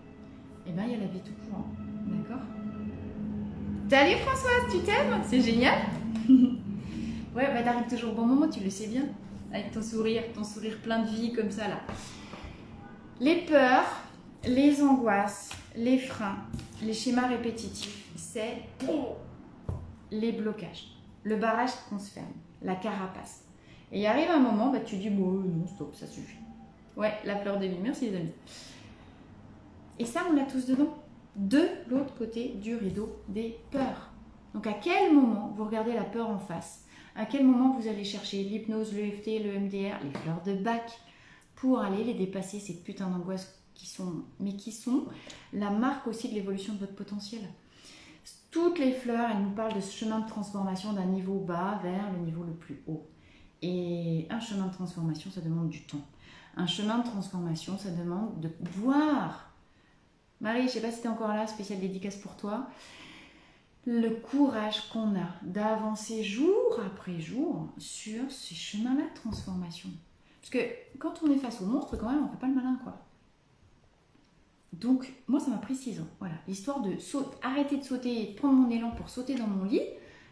S1: Et bien il y a la vie tout courant, d'accord? Salut Françoise, tu t'aimes? C'est génial. Ouais, bah t'arrives toujours au bon moment, tu le sais bien. Avec ton sourire plein de vie comme ça là. Les peurs, les angoisses, les freins, les schémas répétitifs, c'est les blocages. Le barrage qu'on se ferme, la carapace. Et il arrive un moment, bah, tu dis, bon, non, stop, ça suffit. Ouais, la fleur de vie, merci les amis. Et ça, on l'a tous dedans. De l'autre côté du rideau des peurs. Donc à quel moment vous regardez la peur en face? À quel moment vous allez chercher l'hypnose, l'EFT, le MDR, les fleurs de Bach pour aller les dépasser, ces putains d'angoisses qui sont la marque aussi de l'évolution de votre potentiel. Toutes les fleurs, elles nous parlent de ce chemin de transformation d'un niveau bas vers le niveau le plus haut. Et un chemin de transformation, ça demande du temps. Un chemin de transformation, ça demande de voir. Marie, je ne sais pas si tu es encore là, spéciale dédicace pour toi. Le courage qu'on a d'avancer jour après jour sur ces chemins-là de transformation. Parce que quand on est face au monstre, quand même, on ne fait pas le malin, quoi. Donc, moi, ça m'a pris 6 ans. Voilà, l'histoire de arrêter de sauter et de prendre mon élan pour sauter dans mon lit.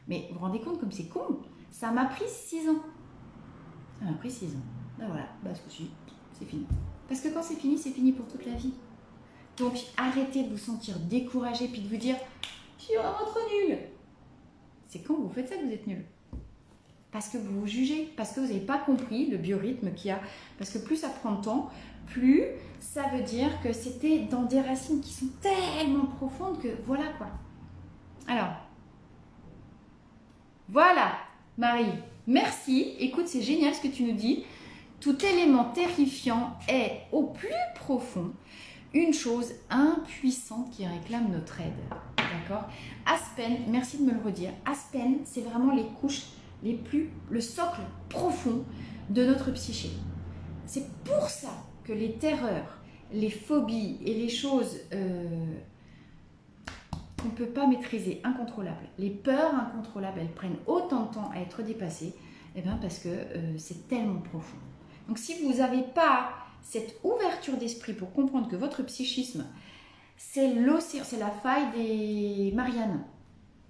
S1: Mais vous vous rendez compte comme c'est con? Ça m'a pris 6 ans. Ça m'a pris 6 ans. Ben voilà, bah, c'est fini. Parce que quand c'est fini pour toute la vie. Donc, arrêtez de vous sentir découragé puis de vous dire « Je suis vraiment trop nulle ». C'est quand vous faites ça que vous êtes nul. Parce que vous vous jugez, parce que vous n'avez pas compris le biorhythme qu'il y a. Parce que plus ça prend de temps, plus ça veut dire que c'était dans des racines qui sont tellement profondes que voilà quoi. Alors, voilà Marie, merci. Écoute, c'est génial ce que tu nous dis. Tout élément terrifiant est au plus profond une chose impuissante qui réclame notre aide. D'accord? Aspen, merci de me le redire. Aspen, c'est vraiment les couches le socle profond de notre psyché. C'est pour ça que les terreurs, les phobies et les choses qu'on ne peut pas maîtriser, incontrôlables, les peurs incontrôlables, elles prennent autant de temps à être dépassées, eh bien parce que c'est tellement profond. Donc si vous n'avez pas cette ouverture d'esprit pour comprendre que votre psychisme, c'est l'océan, c'est la faille des Mariannes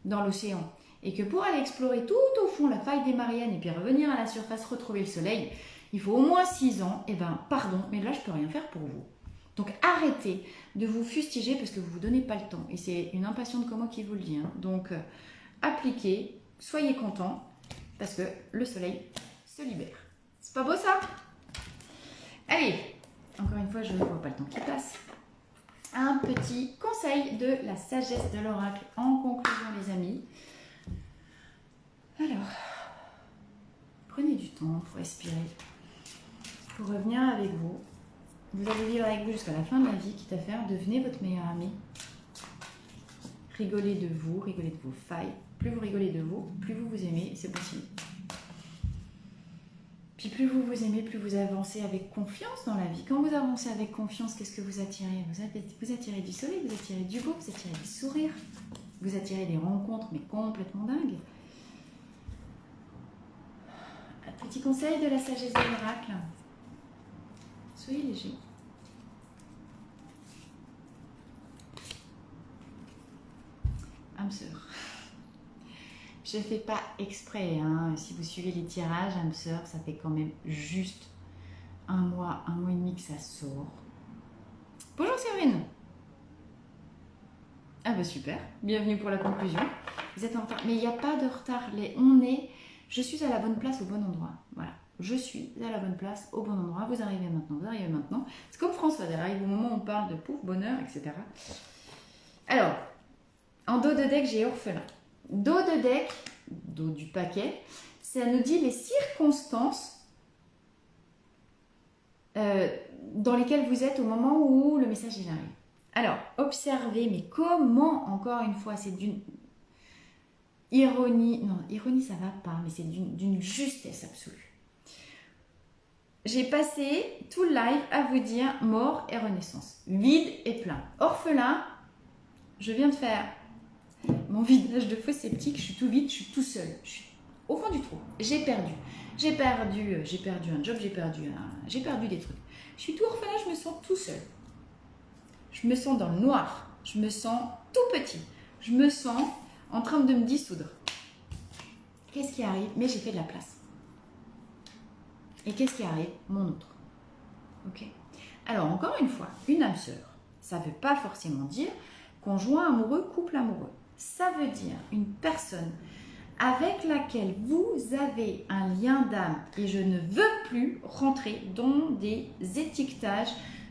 S1: dans l'océan, et que pour aller explorer tout au fond la faille des Mariannes et puis revenir à la surface, retrouver le soleil, il faut au moins 6 ans, et ben pardon, mais là je peux rien faire pour vous. Donc arrêtez de vous fustiger parce que vous ne vous donnez pas le temps, et c'est une impatiente comme moi qui vous le dit, hein. Donc appliquez, soyez contents, parce que le soleil se libère. C'est pas beau ça? Allez, encore une fois, je ne vois pas le temps qui passe. Un petit conseil de la sagesse de l'oracle en conclusion, les amis. Alors, prenez du temps pour respirer, pour revenir avec vous. Vous allez vivre avec vous jusqu'à la fin de la vie, quitte à faire, devenez votre meilleur ami. Rigolez de vous, rigolez de vos failles. Plus vous rigolez de vous, plus vous vous aimez, c'est possible. Puis plus vous vous aimez, plus vous avancez avec confiance dans la vie. Quand vous avancez avec confiance, qu'est-ce que vous attirez? Vous attirez du soleil, vous attirez du beau, vous attirez des sourires, vous attirez des rencontres, mais complètement dingues. Un petit conseil de la sagesse des miracles. Soyez léger. Âme sœur. Je ne fais pas exprès, hein. Si vous suivez les tirages, âme sœur, ça fait quand même juste un mois et demi que ça sort. Bonjour Séverine. Ah bah super, bienvenue pour la conclusion. Vous êtes en retard, mais il n'y a pas de retard. Je suis à la bonne place au bon endroit. Voilà, je suis à la bonne place au bon endroit. Vous arrivez maintenant. C'est comme François, elle arrive au moment où on parle de pouf, bonheur, etc. Alors, en dos de deck, j'ai orphelin. Dos de deck, dos du paquet, ça nous dit les circonstances dans lesquelles vous êtes au moment où le message il arrive. Alors, observez, mais comment, encore une fois, c'est d'une ironie, non, ironie ça va pas, mais c'est d'une justesse absolue. J'ai passé tout le live à vous dire mort et renaissance, vide et plein. Orphelin, je viens de faire mon vidage de faux sceptique, je suis tout vide, je suis tout seul, je suis au fond du trou. J'ai perdu un job, j'ai perdu des trucs. Je suis tout orphelin, je me sens tout seul. Je me sens dans le noir, je me sens tout petit, je me sens en train de me dissoudre. Qu'est-ce qui arrive? Mais j'ai fait de la place. Et qu'est-ce qui arrive? Mon autre. Ok. Alors encore une fois, une âme sœur, ça ne veut pas forcément dire conjoint amoureux, couple amoureux. Ça veut dire une personne avec laquelle vous avez un lien d'âme et je ne veux plus rentrer dans des étiquetages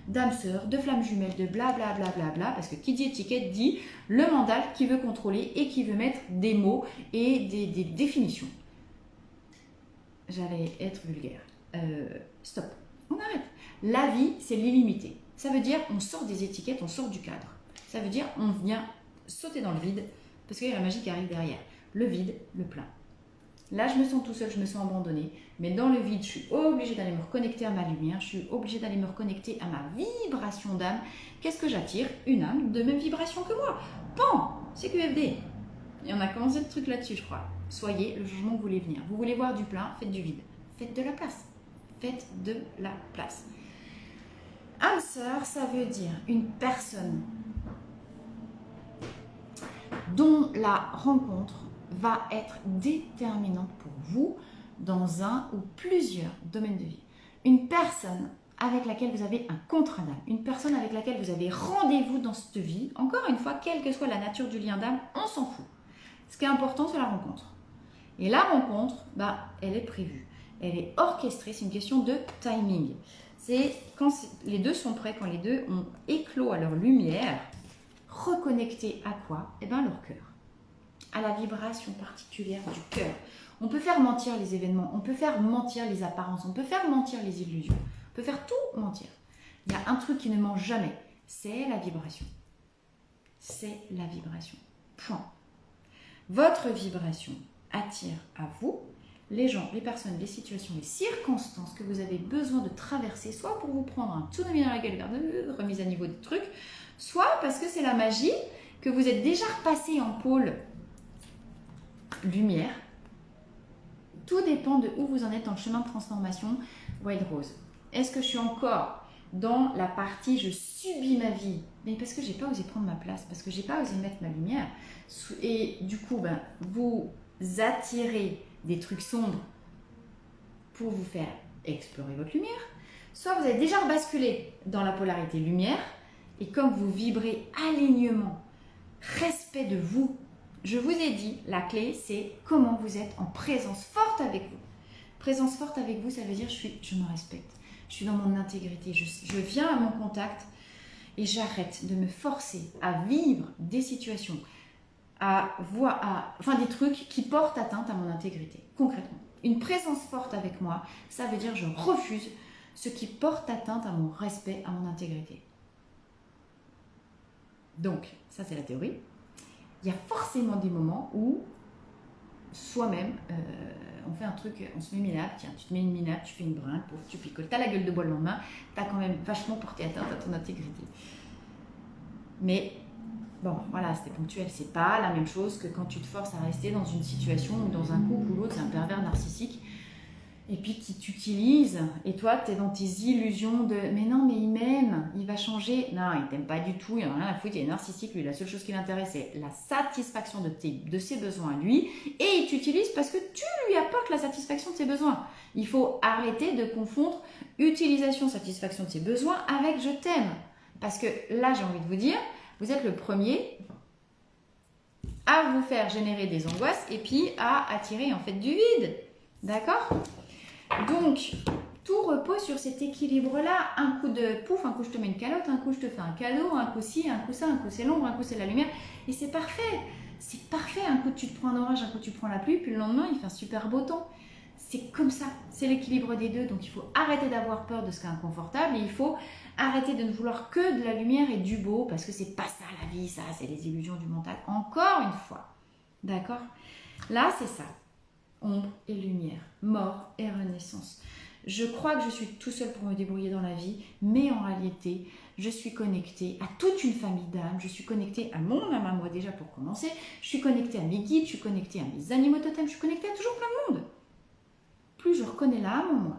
S1: d'âme sœur, de flamme jumelle, de blablabla, parce que qui dit étiquette dit le mental qui veut contrôler et qui veut mettre des mots et des définitions. J'allais être vulgaire. Stop, on arrête. La vie, c'est l'illimité. Ça veut dire on sort des étiquettes, on sort du cadre. Ça veut dire on vient sauter dans le vide parce qu'il y a la magie qui arrive derrière. Le vide, le plein. Là, je me sens tout seul, je me sens abandonnée. Mais dans le vide, je suis obligée d'aller me reconnecter à ma lumière. Je suis obligée d'aller me reconnecter à ma vibration d'âme. Qu'est-ce que j'attire? Une âme de même vibration que moi. Pan, c'est QFD. Et on a commencé le truc là-dessus, je crois. Soyez le changement que vous voulez venir. Vous voulez voir du plein, faites du vide. Faites de la place. Faites de la place. Âme sœur, ça veut dire une personne dont la rencontre va être déterminante pour vous dans un ou plusieurs domaines de vie. Une personne avec laquelle vous avez un contrat d'âme, une personne avec laquelle vous avez rendez-vous dans cette vie, encore une fois, quelle que soit la nature du lien d'âme, on s'en fout. Ce qui est important, c'est la rencontre. Et la rencontre, elle est prévue, elle est orchestrée, c'est une question de timing. C'est quand les deux sont prêts, quand les deux ont éclos à leur lumière, reconnectés à quoi? Leur cœur. À la vibration particulière du cœur. On peut faire mentir les événements, on peut faire mentir les apparences, on peut faire mentir les illusions, on peut faire tout mentir. Il y a un truc qui ne ment jamais, c'est la vibration. C'est la vibration. Point. Votre vibration attire à vous les gens, les personnes, les situations, les circonstances que vous avez besoin de traverser, soit pour vous prendre un tsunami dans la gueule, remise à niveau des trucs, soit parce que c'est la magie, que vous êtes déjà repassé en pôle lumière. Tout dépend de où vous en êtes dans le chemin de transformation Wild Rose. Est-ce que je suis encore dans la partie je subis ma vie? Mais parce que j'ai pas osé prendre ma place, parce que j'ai pas osé mettre ma lumière. Et du coup, vous attirez des trucs sombres pour vous faire explorer votre lumière. Soit vous avez déjà rebasculé dans la polarité lumière, et comme vous vibrez alignement, respect de vous, je vous ai dit, la clé, c'est comment vous êtes en présence forte avec vous. Présence forte avec vous, ça veut dire je me respecte. Je suis dans mon intégrité. Je viens à mon contact et j'arrête de me forcer à vivre des situations, des trucs qui portent atteinte à mon intégrité. Concrètement, une présence forte avec moi, ça veut dire je refuse ce qui porte atteinte à mon respect, à mon intégrité. Donc, ça c'est la théorie. Il y a forcément des moments où soi-même, on fait un truc, on se met une nappe, tiens, tu te mets une nappe, tu fais une brinque, pouf, tu picoles, t'as la gueule de bois le lendemain, t'as quand même vachement porté atteinte à ton intégrité. Mais bon, voilà, c'était ponctuel, c'est pas la même chose que quand tu te forces à rester dans une situation ou dans un couple où l'autre c'est un pervers narcissique et puis qui t'utilise et toi tu es dans tes illusions de mais non, mais il m'aime, il va changer. Non, il t'aime pas du tout, il en a rien à foutre, il est narcissique, lui, la seule chose qui l'intéresse c'est la satisfaction de ses besoins à lui et il t'utilise parce que tu lui apportes la satisfaction de ses besoins. Il faut arrêter de confondre utilisation, satisfaction de ses besoins avec je t'aime. Parce que là, j'ai envie de vous dire, vous êtes le premier à vous faire générer des angoisses et puis à attirer en fait du vide. D'accord? Donc, tout repose sur cet équilibre-là. Un coup de pouf, un coup je te mets une calotte, un coup je te fais un cadeau, un coup ci, un coup ça, un coup c'est l'ombre, un coup c'est la lumière. Et c'est parfait. C'est parfait. Un coup tu te prends un orage, un coup tu prends la pluie, puis le lendemain il fait un super beau temps. C'est comme ça. C'est l'équilibre des deux. Donc, il faut arrêter d'avoir peur de ce qui est inconfortable et il faut arrêter de ne vouloir que de la lumière et du beau parce que c'est pas ça la vie, ça, c'est les illusions du mental. Encore une fois. D'accord? Là, c'est ça. Ombre et lumière, mort et renaissance. Je crois que je suis tout seul pour me débrouiller dans la vie, mais en réalité, je suis connectée à toute une famille d'âmes. Je suis connectée à mon âme à moi déjà pour commencer. Je suis connectée à mes guides, je suis connectée à mes animaux totems, je suis connectée à toujours plein de monde. Plus je reconnais l'âme en moi,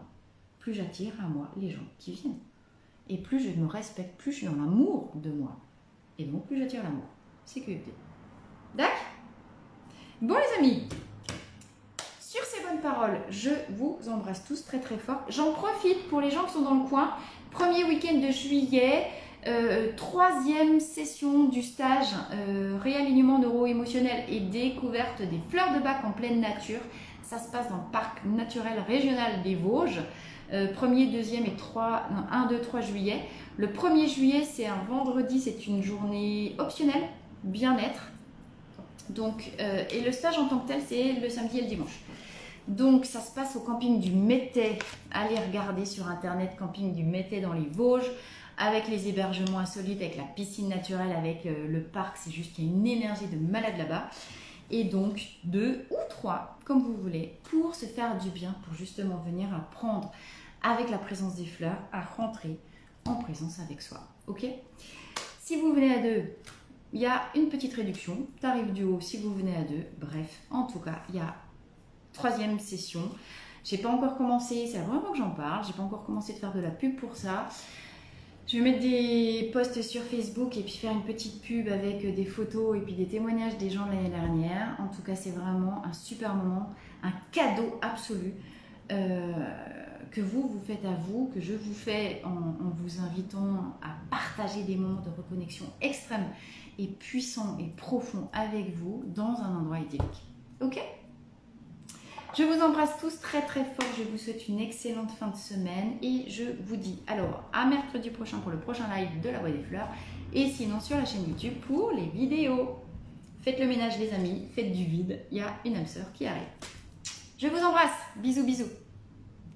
S1: plus j'attire à moi les gens qui viennent. Et plus je me respecte, plus je suis dans l'amour de moi. Et donc, plus j'attire l'amour. Sécurité. D'accord? Bon les amis, sur ces bonnes paroles, je vous embrasse tous très très fort. J'en profite pour les gens qui sont dans le coin. Premier week-end de juillet, troisième session du stage réalignement neuro-émotionnel et découverte des fleurs de bac en pleine nature. Ça se passe dans le parc naturel régional des Vosges. 1er, 2e et 1, 2, 3 juillet. Le 1er juillet, c'est un vendredi, c'est une journée optionnelle, bien-être. Donc, et le stage en tant que tel, c'est le samedi et le dimanche. Donc, ça se passe au camping du Métais. Allez regarder sur internet, camping du Métais dans les Vosges, avec les hébergements insolites, avec la piscine naturelle, avec le parc. C'est juste qu'il y a une énergie de malade là-bas. Et donc 2 ou 3, comme vous voulez, pour se faire du bien, pour justement venir apprendre avec la présence des fleurs à rentrer en présence avec soi. Ok? Si vous venez à 2, il y a une petite réduction, tarif du haut si vous venez à 2. Bref, en tout cas, il y a 3e session. J'ai pas encore commencé, c'est vraiment que j'en parle, j'ai pas encore commencé de faire de la pub pour ça. Je vais mettre des posts sur Facebook et puis faire une petite pub avec des photos et puis des témoignages des gens de l'année dernière. En tout cas, c'est vraiment un super moment, un cadeau absolu que vous faites à vous, que je vous fais en vous invitant à partager des moments de reconnexion extrêmes et puissants et profonds avec vous dans un endroit idyllique. Ok ? Je vous embrasse tous très très fort, je vous souhaite une excellente fin de semaine et je vous dis alors à mercredi prochain pour le prochain live de la Voix des Fleurs et sinon sur la chaîne YouTube pour les vidéos. Faites le ménage les amis, faites du vide, il y a une âme sœur qui arrive. Je vous embrasse, bisous bisous.